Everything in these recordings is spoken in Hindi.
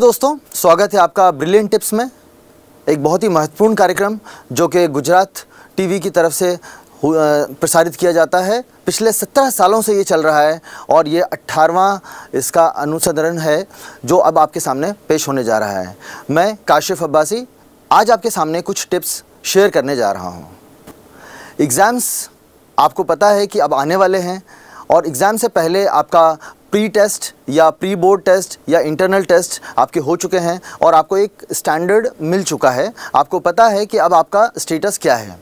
दोस्तों, स्वागत है आपका ब्रिलियंट टिप्स में। एक बहुत ही महत्वपूर्ण कार्यक्रम जो कि गुजरात टीवी की तरफ से प्रसारित किया जाता है। पिछले 17 सालों से ये चल रहा है और ये 18वां इसका अनुसंधान है जो अब आपके सामने पेश होने जा रहा है। मैं काशिफ अब्बासी आज आपके सामने कुछ टिप्स शेयर करने जा रहा हूँ। एग्ज़ाम्स आपको पता है कि अब आने वाले हैं और एग्ज़ाम से पहले आपका प्री टेस्ट या प्री बोर्ड टेस्ट या इंटरनल टेस्ट आपके हो चुके हैं और आपको एक स्टैंडर्ड मिल चुका है। आपको पता है कि अब आपका स्टेटस क्या है।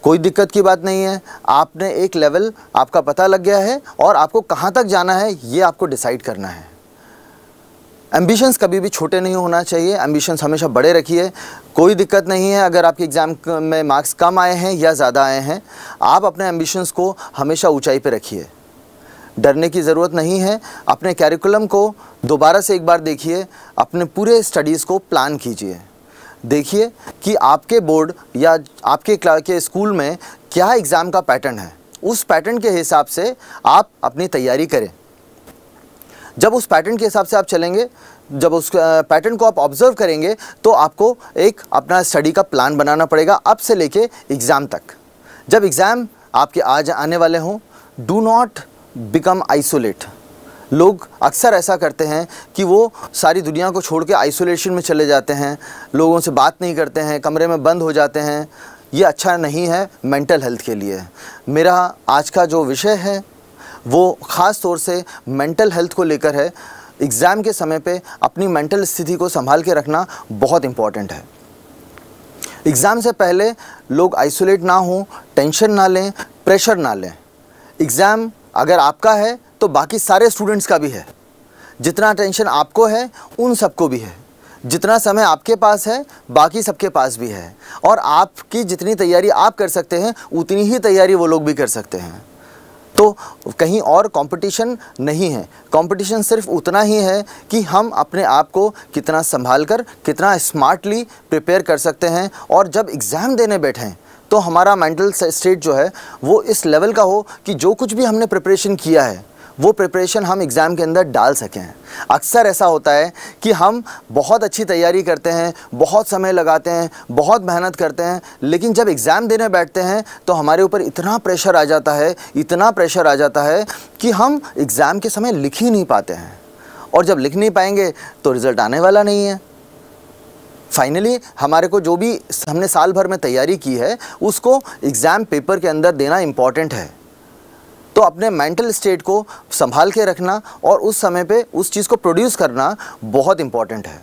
कोई दिक्कत की बात नहीं है, आपने एक लेवल आपका पता लग गया है और आपको कहाँ तक जाना है ये आपको डिसाइड करना है। एम्बिशंस कभी भी छोटे नहीं होना चाहिए, एम्बिशंस हमेशा बड़े रखिए। कोई दिक्कत नहीं है अगर आपके एग्ज़ाम में मार्क्स कम आए हैं या ज़्यादा आए हैं, आप अपने एम्बिशंस को हमेशा ऊंचाई पे रखिए। डरने की ज़रूरत नहीं है। अपने कैरिकुलम को दोबारा से एक बार देखिए, अपने पूरे स्टडीज़ को प्लान कीजिए। देखिए कि आपके बोर्ड या आपके स्कूल में क्या एग्ज़ाम का पैटर्न है, उस पैटर्न के हिसाब से आप अपनी तैयारी करें। जब उस पैटर्न के हिसाब से आप चलेंगे, जब उस पैटर्न को आप ऑब्ज़र्व करेंगे तो आपको एक अपना स्टडी का प्लान बनाना पड़ेगा अब से लेके एग्ज़ाम तक। जब एग्ज़ाम आपके आज आने वाले हों, डू नॉट बिकम आइसोलेट। लोग अक्सर ऐसा करते हैं कि वो सारी दुनिया को छोड़ के आइसोलेशन में चले जाते हैं, लोगों से बात नहीं करते हैं, कमरे में बंद हो जाते हैं। ये अच्छा नहीं है मेंटल हेल्थ के लिए। मेरा आज का जो विषय है वो ख़ास तौर से मेंटल हेल्थ को लेकर है। एग्ज़ाम के समय पे अपनी मेंटल स्थिति को संभाल के रखना बहुत इम्पॉर्टेंट है। एग्ज़ाम से पहले लोग आइसोलेट ना हों, टेंशन ना लें, प्रेशर ना लें। एग्ज़ाम अगर आपका है तो बाकी सारे स्टूडेंट्स का भी है। जितना टेंशन आपको है उन सबको भी है। जितना समय आपके पास है बाकी सबके पास भी है। और आपकी जितनी तैयारी आप कर सकते हैं उतनी ही तैयारी वो लोग भी कर सकते हैं। तो कहीं और कंपटीशन नहीं है। कंपटीशन सिर्फ उतना ही है कि हम अपने आप को कितना संभाल कर, कितना स्मार्टली प्रिपेयर कर सकते हैं। और जब एग्ज़ाम देने बैठें तो हमारा मेंटल स्टेट जो है वो इस लेवल का हो कि जो कुछ भी हमने प्रिपरेशन किया है वो प्रिपरेशन हम एग्ज़ाम के अंदर डाल सकें। अक्सर ऐसा होता है कि हम बहुत अच्छी तैयारी करते हैं, बहुत समय लगाते हैं, बहुत मेहनत करते हैं, लेकिन जब एग्ज़ाम देने बैठते हैं तो हमारे ऊपर इतना प्रेशर आ जाता है, इतना प्रेशर आ जाता है कि हम एग्ज़ाम के समय लिख ही नहीं पाते हैं। और जब लिख नहीं पाएंगे तो रिज़ल्ट आने वाला नहीं है। फाइनली हमारे को जो भी हमने साल भर में तैयारी की है उसको एग्ज़ाम पेपर के अंदर देना इम्पॉर्टेंट है। तो अपने मेंटल स्टेट को संभाल के रखना और उस समय पे उस चीज़ को प्रोड्यूस करना बहुत इम्पॉर्टेंट है।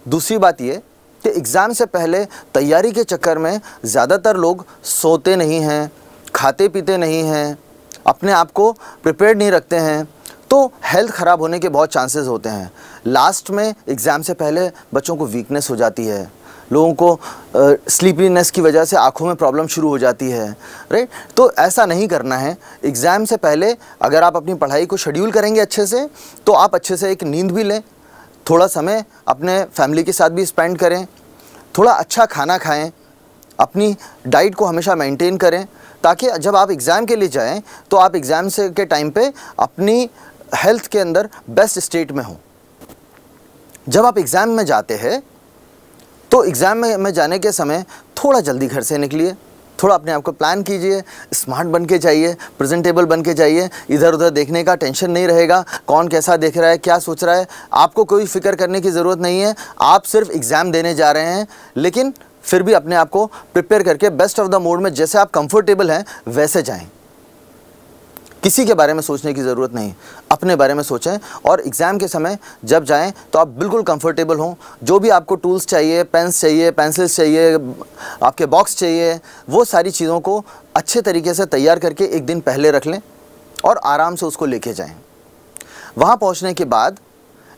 दूसरी बात ये कि एग्ज़ाम से पहले तैयारी के चक्कर में ज़्यादातर लोग सोते नहीं हैं, खाते पीते नहीं हैं, अपने आप को प्रिपेयर्ड नहीं रखते हैं, तो हेल्थ ख़राब होने के बहुत चांसेस होते हैं। लास्ट में एग्ज़ाम से पहले बच्चों को वीकनेस हो जाती है, लोगों को स्लीपीनेस की वजह से आँखों में प्रॉब्लम शुरू हो जाती है, राइट। तो ऐसा नहीं करना है। एग्ज़ाम से पहले अगर आप अपनी पढ़ाई को शेड्यूल करेंगे अच्छे से तो आप अच्छे से एक नींद भी लें, थोड़ा समय अपने फैमिली के साथ भी स्पेंड करें, थोड़ा अच्छा खाना खाएं, अपनी डाइट को हमेशा मेंटेन करें ताकि जब आप एग्ज़ाम के लिए जाएं तो आप एग्ज़ाम से के टाइम पे अपनी हेल्थ के अंदर बेस्ट स्टेट में हो। जब आप एग्ज़ाम में जाते हैं तो एग्ज़ाम में जाने के समय थोड़ा जल्दी घर से निकलिए, थोड़ा अपने आप को प्लान कीजिए, स्मार्ट बन के जाइए, प्रेजेंटेबल बन के जाइए। इधर उधर देखने का टेंशन नहीं रहेगा, कौन कैसा देख रहा है, क्या सोच रहा है, आपको कोई फिक्र करने की ज़रूरत नहीं है। आप सिर्फ एग्ज़ाम देने जा रहे हैं, लेकिन फिर भी अपने आप को प्रिपेयर करके बेस्ट ऑफ द मोड में जैसे आप कंफर्टेबल हैं वैसे जाएं। किसी के बारे में सोचने की ज़रूरत नहीं, अपने बारे में सोचें। और एग्ज़ाम के समय जब जाएं तो आप बिल्कुल कंफर्टेबल हों। जो भी आपको टूल्स चाहिए, पेन्स चाहिए, पेंसिल्स चाहिए, आपके बॉक्स चाहिए, वो सारी चीज़ों को अच्छे तरीके से तैयार करके एक दिन पहले रख लें और आराम से उसको लेके जाएं। वहाँ पहुँचने के बाद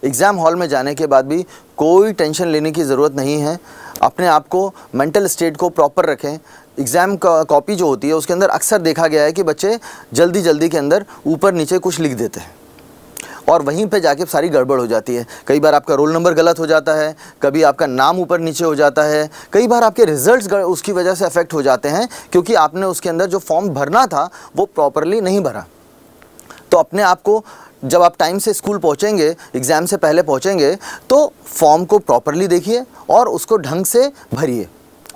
एग्ज़ाम हॉल में जाने के बाद भी कोई टेंशन लेने की ज़रूरत नहीं है। अपने आप को मेंटल स्टेट को प्रॉपर रखें। एग्ज़ाम का कॉपी जो होती है उसके अंदर अक्सर देखा गया है कि बच्चे जल्दी जल्दी के अंदर ऊपर नीचे कुछ लिख देते हैं और वहीं पे जाके सारी गड़बड़ हो जाती है। कई बार आपका रोल नंबर गलत हो जाता है, कभी आपका नाम ऊपर नीचे हो जाता है, कई बार आपके रिजल्ट्स उसकी वजह से अफेक्ट हो जाते हैं क्योंकि आपने उसके अंदर जो फॉर्म भरना था वो प्रॉपरली नहीं भरा। तो अपने आप को जब आप टाइम से स्कूल पहुँचेंगे, एग्ज़ाम से पहले पहुँचेंगे, तो फॉर्म को प्रॉपरली देखिए और उसको ढंग से भरिए,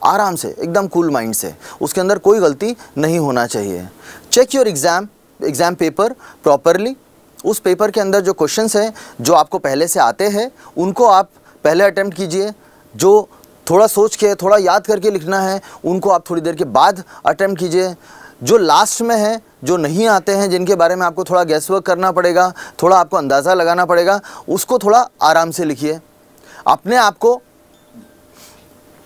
आराम से, एकदम कूल माइंड से। उसके अंदर कोई गलती नहीं होना चाहिए। Check your exam paper properly. उस पेपर के अंदर जो क्वेश्चंस हैं जो आपको पहले से आते हैं उनको आप पहले अटेम्प्ट कीजिए। जो थोड़ा सोच के, थोड़ा याद करके लिखना है, उनको आप थोड़ी देर के बाद अटेम्प्ट कीजिए। जो लास्ट में है, जो नहीं आते हैं, जिनके बारे में आपको थोड़ा गैस वर्क करना पड़ेगा, थोड़ा आपको अंदाज़ा लगाना पड़ेगा, उसको थोड़ा आराम से लिखिए। अपने आप को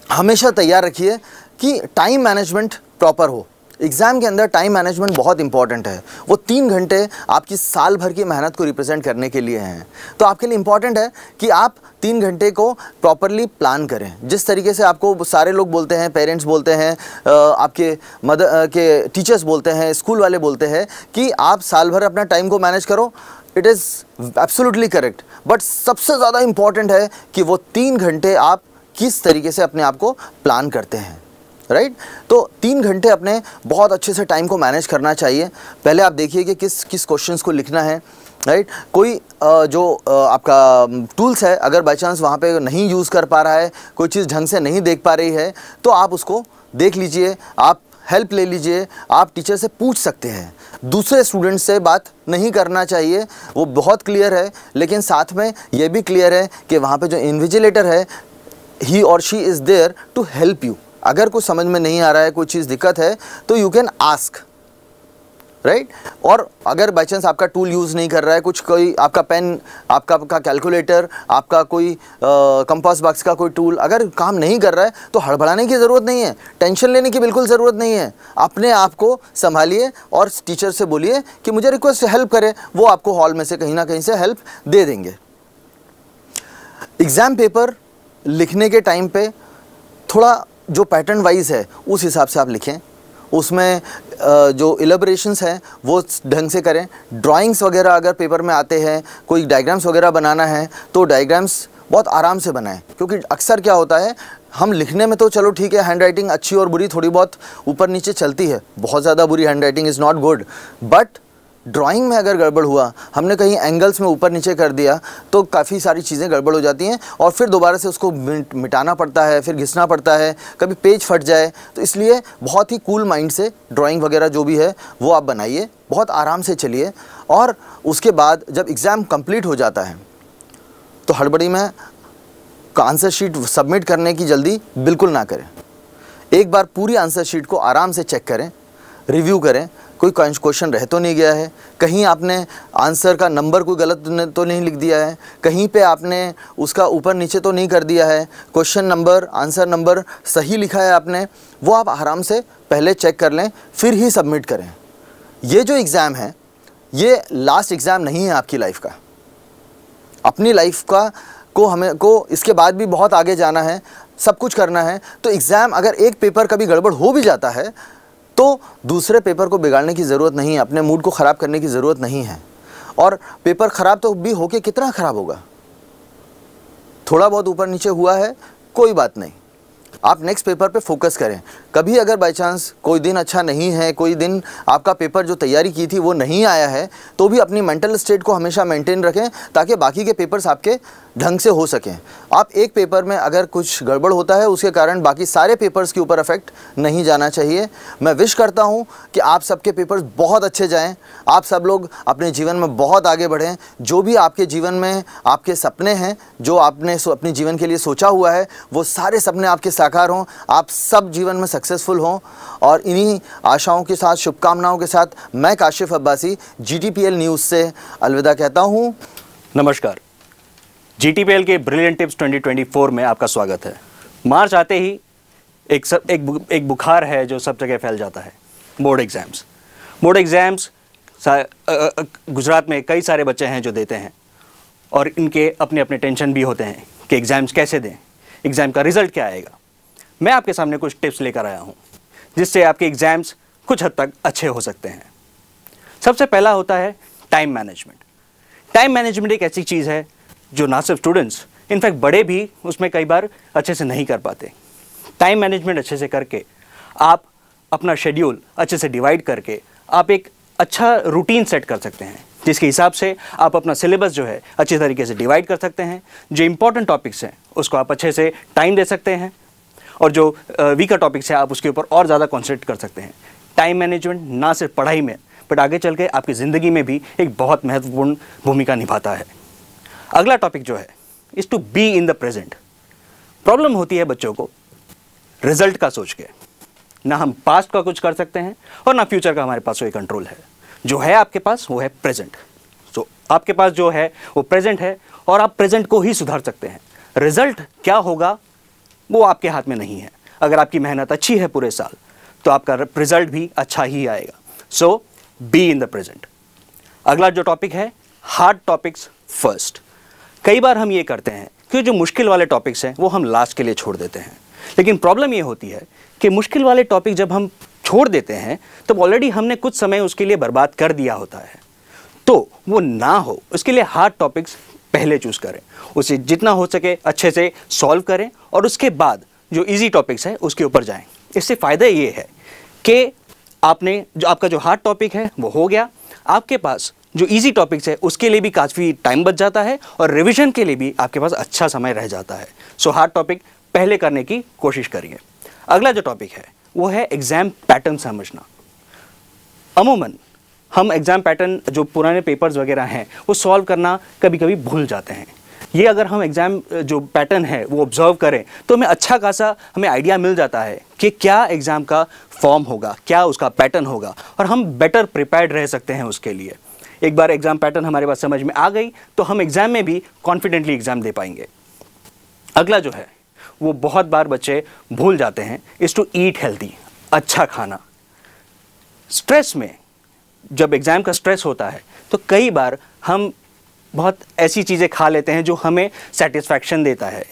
हमेशा तैयार रखिए कि टाइम मैनेजमेंट प्रॉपर हो। एग्ज़ाम के अंदर टाइम मैनेजमेंट बहुत इंपॉर्टेंट है। वो 3 घंटे आपकी साल भर की मेहनत को रिप्रेजेंट करने के लिए हैं। तो आपके लिए इंपॉर्टेंट है कि आप 3 घंटे को प्रॉपरली प्लान करें। जिस तरीके से आपको सारे लोग बोलते हैं, पेरेंट्स बोलते हैं, आपके मदर के टीचर्स बोलते हैं, स्कूल वाले बोलते हैं कि आप साल भर अपना टाइम को मैनेज करो, it is absolutely correct. But सबसे ज़्यादा इम्पॉर्टेंट है कि वो 3 घंटे आप किस तरीके से अपने आप को प्लान करते हैं, राइट। तो 3 घंटे अपने बहुत अच्छे से टाइम को मैनेज करना चाहिए। पहले आप देखिए कि किस किस क्वेश्चंस को लिखना है, राइट। कोई जो आपका टूल्स है, अगर बाई चांस वहाँ पे नहीं यूज़ कर पा रहा है, कोई चीज़ ढंग से नहीं देख पा रही है, तो आप उसको देख लीजिए, आप हेल्प ले लीजिए, आप टीचर से पूछ सकते हैं। दूसरे स्टूडेंट से बात नहीं करना चाहिए, वो बहुत क्लियर है। लेकिन साथ में ये भी क्लियर है कि वहाँ पे जो इन्विजिलेटर है, he or she is there to help you. अगर कुछ समझ में नहीं आ रहा है, कोई चीज़ दिक्कत है, तो यू कैन आस्क, राइट। और अगर बाई चांस आपका टूल यूज़ नहीं कर रहा है, कुछ कोई आपका पेन, आपका कैलकुलेटर, आपका कोई कंपास बॉक्स का कोई टूल अगर काम नहीं कर रहा है, तो हड़बड़ाने की ज़रूरत नहीं है, टेंशन लेने की बिल्कुल ज़रूरत नहीं है। अपने आप को संभालिए और टीचर से बोलिए कि मुझे रिक्वेस्ट हेल्प करे, वो आपको हॉल में से कहीं ना कहीं से हेल्प दे देंगे। एग्ज़ाम पेपर लिखने के टाइम पे थोड़ा जो पैटर्न वाइज है उस हिसाब से आप लिखें। उसमें जो इलेबोरेशंस हैं वो ढंग से करें। ड्राइंग्स वगैरह अगर पेपर में आते हैं, कोई डायग्राम्स वगैरह बनाना है, तो डायग्राम्स बहुत आराम से बनाएं। क्योंकि अक्सर क्या होता है, हम लिखने में तो चलो ठीक है, हैंड राइटिंग अच्छी और बुरी थोड़ी बहुत ऊपर नीचे चलती है, बहुत ज़्यादा बुरी hand writing is not good. But drawing में अगर गड़बड़ हुआ, हमने कहीं एंगल्स में ऊपर नीचे कर दिया, तो काफ़ी सारी चीज़ें गड़बड़ हो जाती हैं और फिर दोबारा से उसको मिटाना पड़ता है, फिर घिसना पड़ता है, कभी पेज फट जाए। तो इसलिए बहुत ही कूल माइंड से ड्राइंग वगैरह जो भी है वो आप बनाइए, बहुत आराम से चलिए। और उसके बाद जब एग्ज़ाम कंप्लीट हो जाता है तो हड़बड़ी में आंसर शीट सबमिट करने की जल्दी बिल्कुल ना करें। एक बार पूरी आंसर शीट को आराम से चेक करें, रिव्यू करें, कोई क्वेश्चन रह तो नहीं गया है, कहीं आपने आंसर का नंबर कोई गलत तो नहीं लिख दिया है, कहीं पे आपने उसका ऊपर नीचे तो नहीं कर दिया है, क्वेश्चन नंबर, आंसर नंबर सही लिखा है आपने, वो आप आराम से पहले चेक कर लें, फिर ही सबमिट करें। ये जो एग्ज़ाम है, ये लास्ट एग्ज़ाम नहीं है आपकी लाइफ का। अपनी लाइफ का को इसके बाद भी बहुत आगे जाना है, सब कुछ करना है। तो एग्ज़ाम अगर एक पेपर कभी गड़बड़ हो भी जाता है तो दूसरे पेपर को बिगाड़ने की ज़रूरत नहीं है, अपने मूड को ख़राब करने की ज़रूरत नहीं है। और पेपर ख़राब तो भी होके कितना ख़राब होगा, थोड़ा बहुत ऊपर नीचे हुआ है, कोई बात नहीं, आप नेक्स्ट पेपर पे फोकस करें। कभी अगर बाय चांस कोई दिन अच्छा नहीं है, कोई दिन आपका पेपर जो तैयारी की थी वो नहीं आया है, तो भी अपनी मेंटल स्टेट को हमेशा मेंटेन रखें ताकि बाकी के पेपर्स आपके ढंग से हो सकें। आप एक पेपर में अगर कुछ गड़बड़ होता है उसके कारण बाकी सारे पेपर्स के ऊपर इफेक्ट नहीं जाना चाहिए। मैं विश करता हूँ कि आप सबके पेपर्स बहुत अच्छे जाएँ, आप सब लोग अपने जीवन में बहुत आगे बढ़ें। जो भी आपके जीवन में आपके सपने हैं, जो आपने अपने जीवन के लिए सोचा हुआ है, वो सारे सपने आपके साकार हों, आप सब जीवन में सक्सेसफुल हों। और इन्हीं आशाओं के साथ, शुभकामनाओं के साथ मैं काशिफ अब्बासी GTPL न्यूज़ से अलविदा कहता हूँ। नमस्कार। GTPL के ब्रिलियंट टिप्स 2024 में आपका स्वागत है। मार्च आते ही एक बुखार है जो सब जगह फैल जाता है, बोर्ड एग्ज़ाम्स। गुजरात में कई सारे बच्चे हैं जो देते हैं और इनके अपने अपने टेंशन भी होते हैं कि एग्ज़ाम्स कैसे दें, एग्ज़ाम का रिज़ल्ट क्या आएगा। मैं आपके सामने कुछ टिप्स लेकर आया हूँ जिससे आपके एग्ज़ाम्स कुछ हद तक अच्छे हो सकते हैं। सबसे पहला होता है टाइम मैनेजमेंट। टाइम मैनेजमेंट एक ऐसी चीज़ है जो ना सिर्फ स्टूडेंट्स, इनफैक्ट बड़े भी उसमें कई बार अच्छे से नहीं कर पाते। टाइम मैनेजमेंट अच्छे से करके आप अपना शेड्यूल अच्छे से डिवाइड करके आप एक अच्छा रूटीन सेट कर सकते हैं जिसके हिसाब से आप अपना सिलेबस जो है अच्छे तरीके से डिवाइड कर सकते हैं। जो इंपॉर्टेंट टॉपिक्स हैं उसको आप अच्छे से टाइम दे सकते हैं, और जो वीकर टॉपिक्स है आप उसके ऊपर और ज़्यादा कॉन्सेंट्रेट कर सकते हैं। टाइम मैनेजमेंट ना सिर्फ पढ़ाई में बट आगे चल के आपकी ज़िंदगी में भी एक बहुत महत्वपूर्ण भूमिका निभाता है। अगला टॉपिक जो है is to be in the present. Problem होती है बच्चों को रिजल्ट का सोच के, ना हम पास्ट का कुछ कर सकते हैं और ना फ्यूचर का हमारे पास कोई कंट्रोल है। जो है आपके पास वो है प्रेजेंट। तो आपके पास जो है वो प्रेजेंट है और आप प्रेजेंट को ही सुधार सकते हैं। रिजल्ट क्या होगा वो आपके हाथ में नहीं है। अगर आपकी मेहनत अच्छी है पूरे साल तो आपका रिजल्ट भी अच्छा ही आएगा। सो बी इन द प्रेजेंट। अगला जो टॉपिक है हार्ड टॉपिक्स फर्स्ट। कई बार हम ये करते हैं कि जो मुश्किल वाले टॉपिक्स हैं वो हम लास्ट के लिए छोड़ देते हैं, लेकिन प्रॉब्लम ये होती है कि मुश्किल वाले टॉपिक जब हम छोड़ देते हैं तब ऑलरेडी हमने कुछ समय उसके लिए बर्बाद कर दिया होता है। तो वो ना हो उसके लिए हार्ड टॉपिक्स पहले चूज़ करें, उसे जितना हो सके अच्छे से सॉल्व करें और उसके बाद जो इजी टॉपिक्स है उसके ऊपर जाएं। इससे फ़ायदा ये है कि आपने जो आपका जो हार्ड टॉपिक है वो हो गया, आपके पास जो इजी टॉपिक्स है उसके लिए भी काफ़ी टाइम बच जाता है और रिवीजन के लिए भी आपके पास अच्छा समय रह जाता है। सो हार्ड टॉपिक पहले करने की कोशिश करिए। अगला जो टॉपिक है वो है एग्ज़ाम पैटर्न समझना। अमूमन हम एग्ज़ाम पैटर्न जो पुराने पेपर्स वगैरह हैं वो सॉल्व करना कभी कभी भूल जाते हैं। ये अगर हम एग्ज़ाम जो पैटर्न है वो ऑब्जर्व करें तो हमें अच्छा खासा हमें आइडिया मिल जाता है कि क्या एग्ज़ाम का फॉर्म होगा, क्या उसका पैटर्न होगा, और हम बेटर प्रिपेयर्ड रह सकते हैं उसके लिए। एक बार एग्ज़ाम पैटर्न हमारे पास समझ में आ गई तो हम एग्ज़ाम में भी कॉन्फिडेंटली एग्ज़ाम दे पाएंगे। अगला जो है वो बहुत बार बच्चे भूल जाते हैं इज़ टू ईट हेल्दी। अच्छा खाना। स्ट्रेस में जब एग्ज़ाम का स्ट्रेस होता है तो कई बार हम बहुत ऐसी चीज़ें खा लेते हैं जो हमें सेटिस्फैक्शन देता है,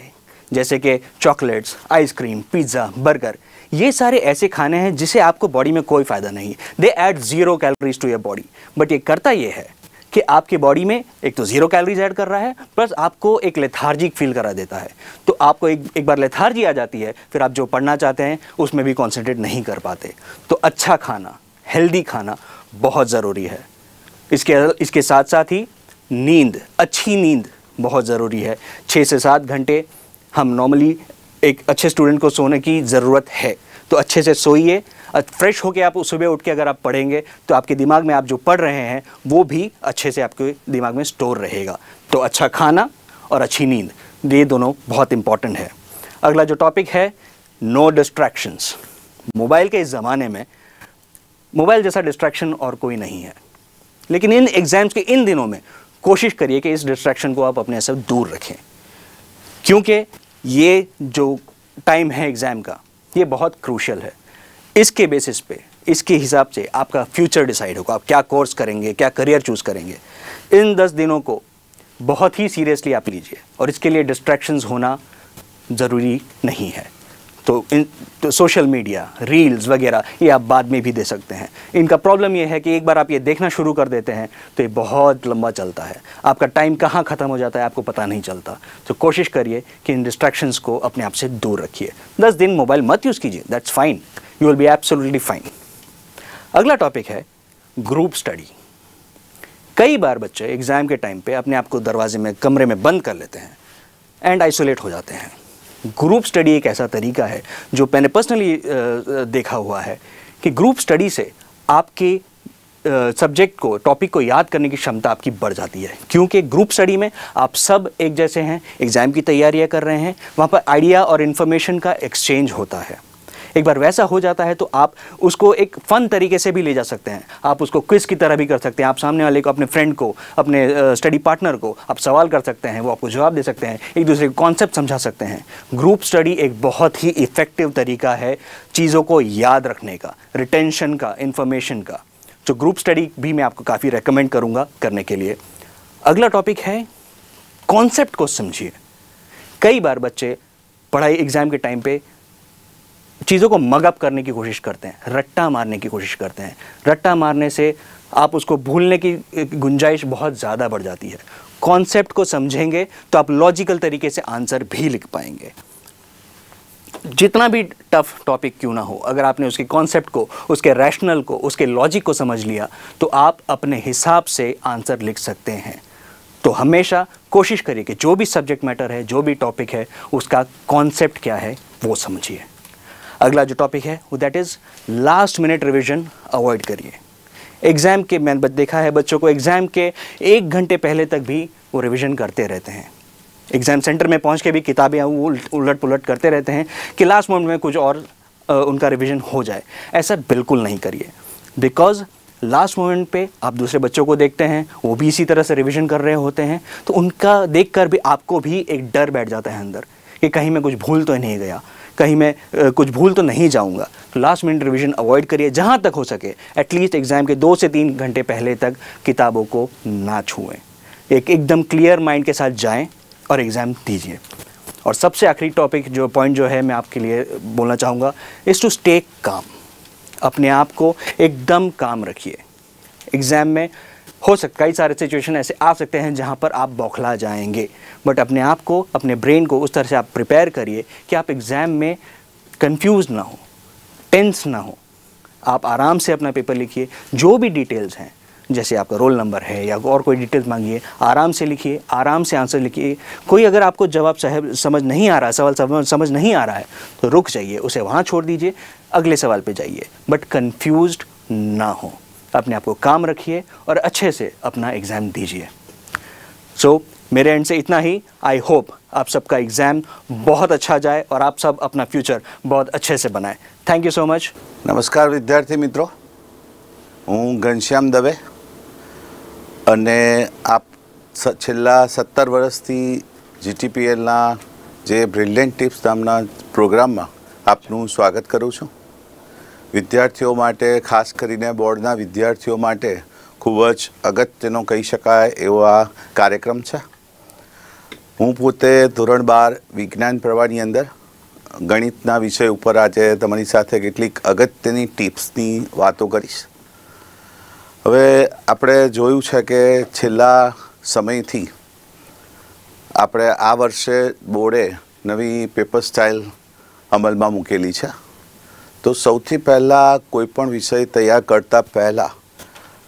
जैसे कि चॉकलेट्स, आइसक्रीम, पिज़्ज़ा, बर्गर। ये सारे ऐसे खाने हैं जिसे आपको बॉडी में कोई फ़ायदा नहीं। They add 0 calories to your body, but ये करता ये है कि आपकी बॉडी में एक तो 0 कैलोरीज ऐड कर रहा है प्लस आपको एक लेथार्जिक फील करा देता है। तो आपको एक बार लेथार्जी आ जाती है, फिर आप जो पढ़ना चाहते हैं उसमें भी कॉन्सेंट्रेट नहीं कर पाते। तो अच्छा खाना, हेल्दी खाना बहुत ज़रूरी है। इसके साथ साथ ही नींद, अच्छी नींद बहुत ज़रूरी है। 6 से 7 घंटे हम नॉर्मली एक अच्छे स्टूडेंट को सोने की ज़रूरत है। तो अच्छे से सोइए, फ्रेश होकर आप सुबह उठ के अगर आप पढ़ेंगे तो आपके दिमाग में आप जो पढ़ रहे हैं वो भी अच्छे से आपके दिमाग में स्टोर रहेगा। तो अच्छा खाना और अच्छी नींद, ये दोनों बहुत इंपॉर्टेंट है। अगला जो टॉपिक है नो डिस्ट्रैक्शंस। मोबाइल के इस ज़माने में मोबाइल जैसा डिस्ट्रैक्शन और कोई नहीं है, लेकिन इन एग्ज़ाम्स के इन दिनों में कोशिश करिए कि इस डिस्ट्रैक्शन को आप अपने से दूर रखें, क्योंकि ये जो टाइम है एग्ज़ाम का ये बहुत क्रूशियल है। इसके बेसिस पे, इसके हिसाब से आपका फ्यूचर डिसाइड होगा, आप क्या कोर्स करेंगे, क्या करियर चूज़ करेंगे। इन 10 दिनों को बहुत ही सीरियसली आप लीजिए और इसके लिए डिस्ट्रैक्शंस होना ज़रूरी नहीं है। तो सोशल मीडिया, रील्स वगैरह ये आप बाद में भी दे सकते हैं। इनका प्रॉब्लम ये है कि एक बार आप ये देखना शुरू कर देते हैं तो ये बहुत लंबा चलता है, आपका टाइम कहाँ ख़त्म हो जाता है आपको पता नहीं चलता। तो कोशिश करिए कि इन डिस्ट्रैक्शंस को अपने आप से दूर रखिए। 10 दिन मोबाइल मत यूज़ कीजिए, that's fine, you will be absolutely fine. अगला टॉपिक है ग्रुप स्टडी। कई बार बच्चे एग्ज़ाम के टाइम पे अपने आप को दरवाजे में, कमरे में बंद कर लेते हैं एंड आइसोलेट हो जाते हैं। ग्रुप स्टडी एक ऐसा तरीका है जो मैंने पर्सनली देखा हुआ है कि ग्रुप स्टडी से आपके सब्जेक्ट को, टॉपिक को याद करने की क्षमता आपकी बढ़ जाती है, क्योंकि ग्रुप स्टडी में आप सब एक जैसे हैं, एग्ज़ाम की तैयारियां कर रहे हैं, वहाँ पर आइडिया और इन्फॉर्मेशन का एक्सचेंज होता है। एक बार वैसा हो जाता है तो आप उसको एक फ़न तरीके से भी ले जा सकते हैं, आप उसको क्विज़ की तरह भी कर सकते हैं। आप सामने वाले को, अपने फ्रेंड को, अपने स्टडी पार्टनर को आप सवाल कर सकते हैं, वो आपको जवाब दे सकते हैं, एक दूसरे को कॉन्सेप्ट समझा सकते हैं। ग्रुप स्टडी एक बहुत ही इफ़ेक्टिव तरीका है चीज़ों को याद रखने का, रिटेंशन का, इन्फॉर्मेशन का। तो ग्रुप स्टडी भी मैं आपको काफ़ी रेकमेंड करूँगा करने के लिए। अगला टॉपिक है कॉन्सेप्ट को समझिए। कई बार बच्चे पढ़ाई एग्ज़ाम के टाइम पे चीज़ों को मगअप करने की कोशिश करते हैं, रट्टा मारने की कोशिश करते हैं। रट्टा मारने से आप उसको भूलने की गुंजाइश बहुत ज़्यादा बढ़ जाती है। कॉन्सेप्ट को समझेंगे तो आप लॉजिकल तरीके से आंसर भी लिख पाएंगे। जितना भी टफ टॉपिक क्यों ना हो, अगर आपने उसके कॉन्सेप्ट को, उसके रैशनल को, उसके लॉजिक को समझ लिया तो आप अपने हिसाब से आंसर लिख सकते हैं। तो हमेशा कोशिश करिए कि जो भी सब्जेक्ट मैटर है, जो भी टॉपिक है, उसका कॉन्सेप्ट क्या है वो समझिए। अगला जो टॉपिक है वो that is last minute revision avoid करिए। एग्ज़ाम के, मैंने देखा है बच्चों को एग्ज़ाम के 1 घंटे पहले तक भी वो रिवीजन करते रहते हैं। एग्ज़ाम सेंटर में पहुंच के भी किताबें उलट पुलट करते रहते हैं कि लास्ट मोमेंट में कुछ और उनका रिवीजन हो जाए। ऐसा बिल्कुल नहीं करिए, बिकॉज़ लास्ट मोमेंट पे आप दूसरे बच्चों को देखते हैं, वो भी इसी तरह से रिवीजन कर रहे होते हैं, तो उनका देखकर भी आपको भी एक डर बैठ जाता है अंदर कि कहीं मैं कुछ भूल तो नहीं गया, कहीं मैं कुछ भूल तो नहीं जाऊंगा। तो लास्ट मिनट रिवीजन अवॉइड करिए, जहाँ तक हो सके एटलीस्ट एग्ज़ाम के 2 से 3 घंटे पहले तक किताबों को ना छुएं। एकदम क्लियर माइंड के साथ जाएं और एग्ज़ाम दीजिए। और सबसे आखिरी टॉपिक जो पॉइंट जो है मैं आपके लिए बोलना चाहूँगा इज़ टू स्टे काम। अपने आप को एकदम काम रखिए। एग्ज़ाम में हो सकता कई सारे सिचुएशन ऐसे आ सकते हैं जहाँ पर आप बौखला जाएंगे, बट अपने आप को, अपने ब्रेन को उस तरह से आप प्रिपेयर करिए कि आप एग्ज़ाम में कंफ्यूज ना हो, टेंस ना हो। आप आराम से अपना पेपर लिखिए, जो भी डिटेल्स हैं, जैसे आपका रोल नंबर है या और कोई डिटेल्स मांगिए, आराम से लिखिए, आराम से आंसर लिखिए। कोई अगर आपको जवाब समझ नहीं आ रहा है, सवाल समझ नहीं आ रहा है, तो रुक जाइए, उसे वहाँ छोड़ दीजिए, अगले सवाल पे जाइए, बट कंफ्यूज्ड ना हो। अपने आप को काम रखिए और अच्छे से अपना एग्ज़ाम दीजिए। सो मेरे एंड से इतना ही। आई होप आप सबका एग्ज़ाम बहुत अच्छा जाए और आप सब अपना फ्यूचर बहुत अच्छे से बनाएं। Thank you so much. नमस्कार विद्यार्थी मित्रों, हूँ घनश्याम दवे અને આપ છેલ્લા 17 વર્ષથી GTPLના જે બ્રિલિયન્ટ ટિપ્સ નામના પ્રોગ્રામમાં આપનું સ્વાગત કરું છું। વિદ્યાર્થીઓ માટે, ખાસ કરીને બોર્ડના વિદ્યાર્થીઓ માટે ખૂબ જ અગત્યનો કહી શકાય એવો આ કાર્યક્રમ છે। હું પોતે ધોરણ 12 વિજ્ઞાન પ્રવાહની અંદર ગણિતના વિષય ઉપર આજે તમારી સાથે કેટલીક અગત્યની ટિપ્સની વાતો કરીશ। હવે આપણે જોયું છે કે છેલ્લા સમયથી આપણે આ વર્ષે બોર્ડે નવી પેપર સ્ટાઇલ અમલમાં મૂકેલી છે। તો સૌથી પહેલાં કોઈપણ વિષય તૈયાર કરતા પહેલાં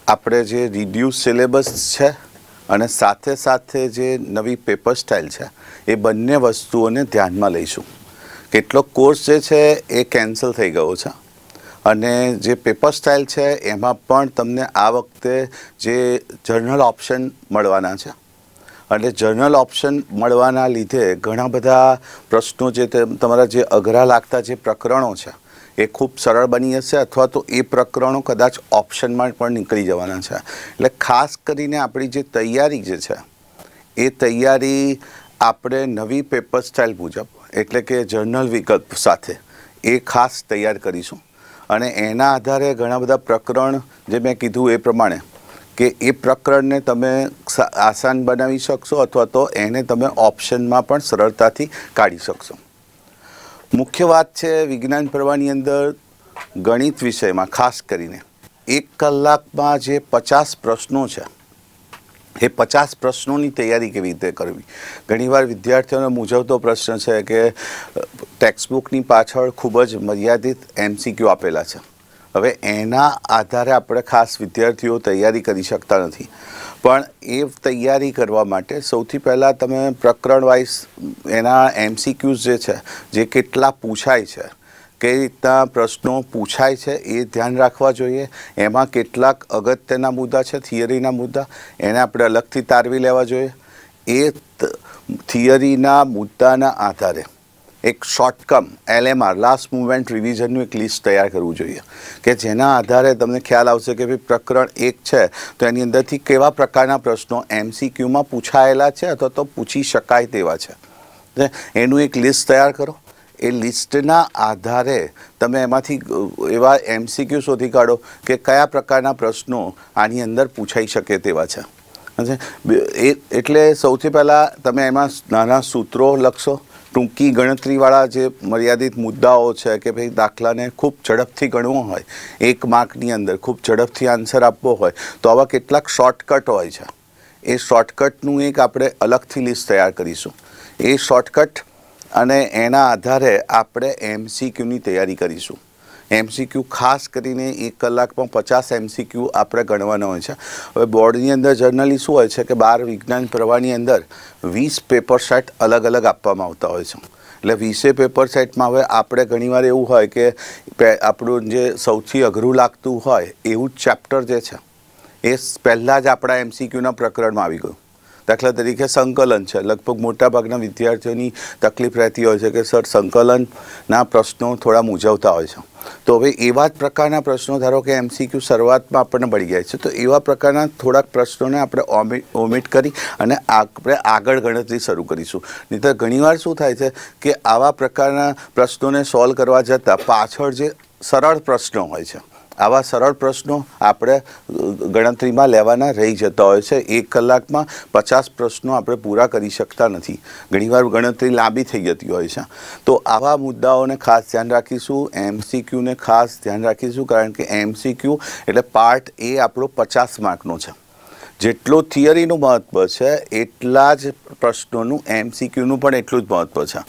આપણે જે રિડ્યુસ સિલેબસ છે અને સાથે સાથે જે નવી પેપર સ્ટાઇલ છે એ બંને વસ્તુઓને ધ્યાનમાં લઈશું। કેટલોક કોર્સ જે છે એ કેન્સલ થઈ ગયો છે અને જે પેપર સ્ટાઇલ છે એમાં પણ તમને આ વખતે જે જર્નલ ઓપ્શન મળવાના છે અને જર્નલ ઓપ્શન મળવાના લીધે ઘણા બધા પ્રશ્નો જે તમારા જે અઘરા લાગતા જે પ્રકરણો છે એ ખૂબ સરળ બની જશે, અથવા તો એ પ્રકરણો કદાચ ઓપ્શનમાં પણ નીકળી જવાના છે। એટલે ખાસ કરીને આપણી જે તૈયારી જે છે એ તૈયારી આપણે નવી પેપર સ્ટાઇલ મુજબ એટલે કે જર્નલ વિકલ્પ સાથે એ ખાસ તૈયાર કરીશું અને એના આધારે ઘણા બધા પ્રકરણ જે મેં કીધું એ પ્રમાણે કે એ પ્રકરણને તમે આસાન બનાવી શકશો અથવા તો એને તમે ઓપ્શનમાં પણ સરળતાથી કાઢી શકશો। મુખ્ય વાત છે વિજ્ઞાન પ્રવાહની અંદર ગણિત વિષયમાં ખાસ કરીને 1 કલાકમાં જે 50 પ્રશ્નો છે એ 50 પ્રશ્નોની તૈયારી કેવી રીતે કરવી। ઘણીવાર વિદ્યાર્થીઓને મૂંઝવતો પ્રશ્ન છે કે ટેક્સ્ટબુકની પાછળ ખૂબ જ મર્યાદિત MCQ આપેલા છે। હવે એના આધારે આપણે ખાસ વિદ્યાર્થીઓ તૈયારી કરી શકતા નથી, પણ એ તૈયારી કરવા માટે સૌથી પહેલાં તમે પ્રકરણ વાઇઝ એના MCQs જે છે, જે કેટલા પૂછાય છે, કઈ રીતના પ્રશ્નો પૂછાય છે એ ધ્યાન રાખવા જોઈએ। એમાં કેટલાક અગત્યના મુદ્દા છે, થિયરીના મુદ્દા, એને આપણે અલગથી તારવી લેવા જોઈએ। એ થિયરીના મુદ્દાના આધારે એક શોર્ટકમ LMR લાસ્ટ મુવમેન્ટ રિવિઝનનું એક લિસ્ટ તૈયાર કરવું જોઈએ કે જેના આધારે તમને ખ્યાલ આવશે કે ભાઈ પ્રકરણ 1 છે તો એની અંદરથી કેવા પ્રકારના પ્રશ્નો MCQમાં પૂછાયેલા છે અથવા તો પૂછી શકાય તેવા છે। એનું એક લિસ્ટ તૈયાર કરો। એ લિસ્ટના આધારે તમે એમાંથી એવા MCQ શોધી કાઢો કે કયા પ્રકારના પ્રશ્નો આની અંદર પૂછાઈ શકે તેવા છે। એટલે સૌથી પહેલાં તમે એમાં નાના સૂત્રો લખશો। ટૂંકી ગણતરીવાળા જે મર્યાદિત મુદ્દાઓ છે કે ભાઈ દાખલાને ખૂબ ઝડપથી ગણવો હોય, 1 માર્કની અંદર ખૂબ ઝડપથી આન્સર આપવો હોય તો આવા કેટલાક શોર્ટકટ હોય છે। એ શોર્ટકટનું એક આપણે અલગથી લિસ્ટ તૈયાર કરીશું। એ શોર્ટકટ અને એના આધારે આપણે MCQની તૈયારી કરીશું. MCQ ખાસ કરીને 1 કલાકમાં 50 MCQ આપણે ગણવાના હોય છે. હવે બોર્ડની અંદર જનરલી શું હોય છે કે 12 વિજ્ઞાન પ્રવાહની અંદર 20 પેપર સેટ અલગ અલગ આપવામાં આવતા હોય છે. એટલે 20 પેપર સેટમાં હવે આપણે ઘણીવાર એવું હોય કે આપણું જે સૌથી અઘરું લાગતું હોય એવું જ ચેપ્ટર જે છે એ પહેલાં જ આપણા MCQના પ્રકરણમાં આવી ગયું. દાખલા તરીકે સંકલન છે. લગભગ મોટાભાગના વિદ્યાર્થીઓની તકલીફ રહેતી હોય છે કે સર સંકલનના પ્રશ્નો થોડા મૂંઝવતા હોય છે. તો હવે એવા જ પ્રકારના પ્રશ્નો ધારો કે MCQ શરૂઆતમાં આપણને મળી જાય છે, તો એવા પ્રકારના થોડાક પ્રશ્નોને આપણે ઓમિટ કરી અને આપણે આગળ ગણતરી શરૂ કરીશું. નહીં તો ઘણીવાર શું થાય છે કે આવા પ્રકારના પ્રશ્નોને સોલ્વ કરવા જતાં પાછળ જે સરળ પ્રશ્નો હોય છે, આવા સરળ પ્રશ્નો આપણે ગણતરીમાં લેવાના રહી જતા હોય છે. 1 કલાકમાં 50 પ્રશ્નો આપણે પૂરા કરી શકતા નથી. ઘણીવાર ગણતરી લાંબી થઈ જતી હોય છે. તો આવા મુદ્દાઓને ખાસ ધ્યાન રાખીશું. MCQને ખાસ ધ્યાન રાખીશું, કારણ કે MCQ એટલે પાર્ટ એ આપણો 50 માર્કનો છે. જેટલું થિયરીનું મહત્ત્વ છે એટલા જ પ્રશ્નોનું MCQનું પણ એટલું જ મહત્ત્વ છે.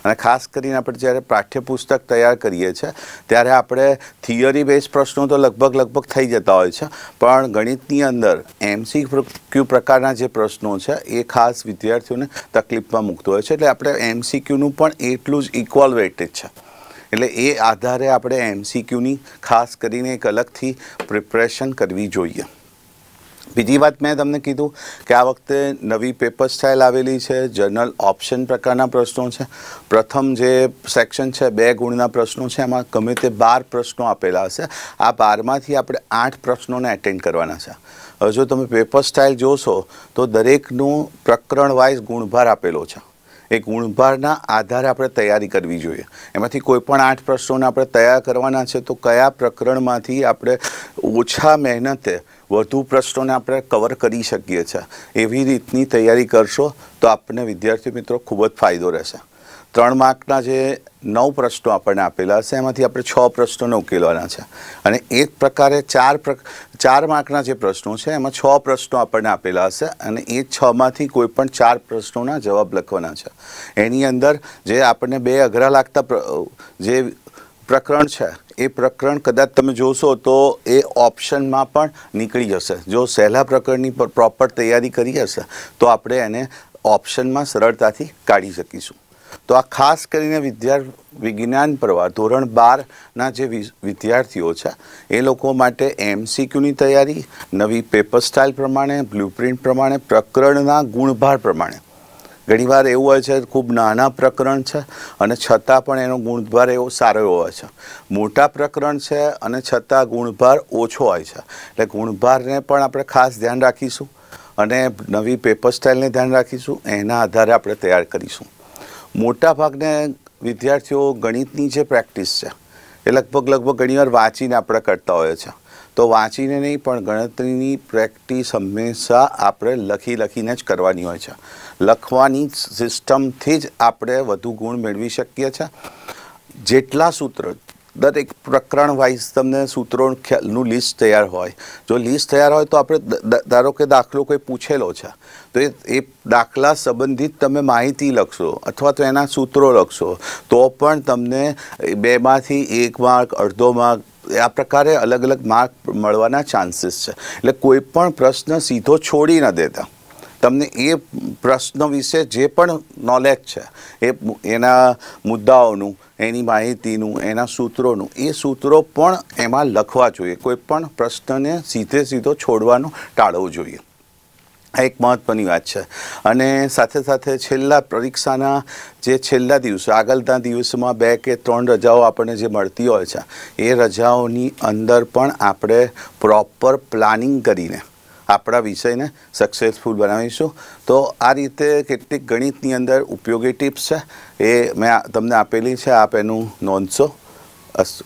અને ખાસ કરીને આપણે જ્યારે પાઠ્યપુસ્તક તૈયાર કરીએ છીએ ત્યારે આપણે થિયરી બેઝ પ્રશ્નો તો લગભગ થઈ જતા હોય છે, પણ ગણિતની અંદર MCQ પ્રકારના જે પ્રશ્નો છે એ ખાસ વિદ્યાર્થીઓને તકલીફમાં મૂકતો હોય છે. એટલે આપણે MCQનું પણ એટલું જ ઇક્વલ વેઇટેજ છે. એટલે એ આધારે આપણે MCQની ખાસ કરીને એક અલગથી પ્રિપરેશન કરવી જોઈએ. બીજી વાત મેં તમને કીધું કે આ વખતે નવી પેપર સ્ટાઇલ આવેલી છે. જનરલ ઓપ્શન પ્રકારના પ્રશ્નો છે. પ્રથમ જે સેક્શન છે 2 ગુણના પ્રશ્નો છે, એમાં ગમે તે 12 પ્રશ્નો આપેલા હશે. આ 12માંથી આપણે 8 પ્રશ્નોને એટેન્ડ કરવાના છે. હવે જો તમે પેપર સ્ટાઇલ જોશો તો દરેકનું પ્રકરણ વાઇઝ ગુણભાર આપેલો છે. એ ગુણભારના આધારે આપણે તૈયારી કરવી જોઈએ. એમાંથી કોઈ પણ 8 પ્રશ્નોને આપણે તૈયાર કરવાના છે, તો કયા પ્રકરણમાંથી આપણે ઓછા મહેનતે વધુ પ્રશ્નોને આપણે કવર કરી શકીએ છીએ એવી રીતની તૈયારી કરશો તો આપણને વિદ્યાર્થી મિત્રો ખૂબ જ ફાયદો રહેશે. 3 માર્કના જે 9 પ્રશ્નો આપણને આપેલા હશે એમાંથી આપણે 6 પ્રશ્નોને ઉકેલવાના છે. અને એ જ પ્રકારે 4 માર્કના જે પ્રશ્નો છે એમાં 6 પ્રશ્નો આપણને આપેલા હશે અને એ 6માંથી કોઈ પણ 4 પ્રશ્નોના જવાબ લખવાના છે. એની અંદર જે આપણને 2 અઘરા લાગતા જે પ્રકરણ છે એ પ્રકરણ કદાચ તમે જોશો તો એ ઓપ્શનમાં પણ નીકળી જશે. જો સહેલા પ્રકરણની પ્રોપર તૈયારી કરી હશે તો આપણે એને ઓપ્શનમાં સરળતાથી કાઢી શકીશું. તો આ ખાસ કરીને વિજ્ઞાન પ્રવાહ ધોરણ 12ના જે વિદ્યાર્થીઓ છે એ લોકો માટે MCQની તૈયારી નવી પેપર સ્ટાઇલ પ્રમાણે, બ્લુપ્રિન્ટ પ્રમાણે, પ્રકરણના ગુણભાર પ્રમાણે. ઘણીવાર એવું હોય છે ખૂબ નાના પ્રકરણ છે અને છતાં પણ એનો ગુણભાર એવો સારો એવો હોય છે. મોટા પ્રકરણ છે અને છતાં ગુણભાર ઓછો હોય છે. એટલે ગુણભારને પણ આપણે ખાસ ધ્યાન રાખીશું અને નવી પેપર સ્ટાઇલને ધ્યાન રાખીશું. એના આધારે આપણે તૈયાર કરીશું. મોટાભાગના વિદ્યાર્થીઓ ગણિતની જે પ્રેક્ટિસ છે એ લગભગ ઘણીવાર વાંચીને આપણે કરતા હોઈએ છીએ. તો વાંચીને નહીં પણ ગણતરીની પ્રેક્ટિસ હંમેશા આપણે લખીને જ કરવાની હોય છે. લખવાની સિસ્ટમથી જ આપણે વધુ ગુણ મેળવી શકીએ છીએ. જેટલા સૂત્રો દરેક પ્રકરણ વાઇઝ તમને સૂત્રોનું લિસ્ટ તૈયાર હોય. જો લિસ્ટ તૈયાર હોય તો આપણે ધારો કે દાખલો કોઈ પૂછેલો છે તો એ દાખલા સંબંધિત તમે માહિતી લખશો અથવા તો એના સૂત્રો લખશો તો પણ તમને 2માંથી 1 માર્ક, અડધો માર્ક આ પ્રકારે અલગ અલગ માર્ક મળવાના ચાન્સીસ છે. એટલે કોઈ પણ પ્રશ્ન સીધો છોડી ન દેતા. તમને એ પ્રશ્ન વિશે જે પણ નોલેજ છે એના મુદ્દાઓનું, એની માહિતીનું, એના સૂત્રોનું, એ સૂત્રો પણ એમાં લખવા જોઈએ. કોઈ પણ પ્રશ્નને સીધો છોડવાનું ટાળવું જોઈએ. આ એક મહત્ત્વની વાત છે. અને સાથે સાથે છેલ્લા પરીક્ષાના જે છેલ્લા દિવસો, આગળના દિવસોમાં 2 કે 3 રજાઓ આપણને જે મળતી હોય છે એ રજાઓની અંદર પણ આપણે પ્રોપર પ્લાનિંગ કરીને આપણા વિષયને સક્સેસફુલ બનાવીશું. તો આ રીતે કેટલીક ગણિતની અંદર ઉપયોગી ટિપ્સ છે એ મેં તમને આપેલી છે. આપ એનું નોંધશો. અસ્તુ.